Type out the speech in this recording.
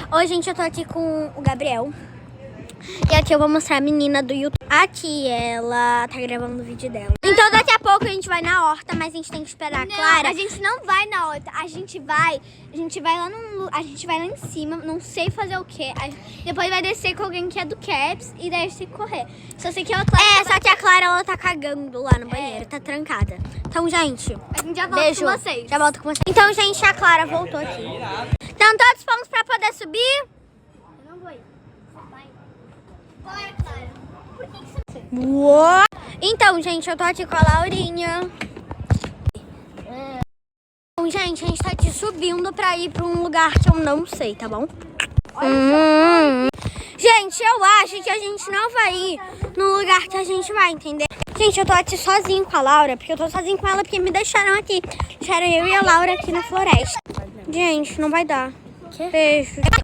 Oi, gente, eu tô aqui com o Gabriel. E aqui eu vou mostrar a menina do YouTube. Aqui ela tá gravando o vídeo dela. Então daqui a pouco a gente vai na horta, mas a gente tem que esperar a Clara. A gente não vai na horta, a gente vai lá em cima, não sei fazer o quê. Depois vai descer com alguém que é do Caps e daí a gente tem que correr. Só sei que a Clara só que a Clara ela tá cagando lá no banheiro, tá trancada. Então, gente, a gente já volta beijo. com vocês. Já volto com vocês. Então, gente, a Clara voltou aqui. Então, todos prontos pra poder subir? Eu não vou ir. Bora, Clara. Por que você... Uou! Então, gente, eu tô aqui com a Laurinha. Então, gente, a gente tá aqui subindo pra ir pra um lugar que eu não sei, tá bom? Gente, eu acho que a gente não vai ir no lugar que a gente vai, entendeu? Gente, eu tô aqui sozinho com a Laura, porque eu tô sozinho com ela porque me deixaram aqui. Deixaram eu e a Laura aqui na floresta. Gente, não vai dar. Beijo.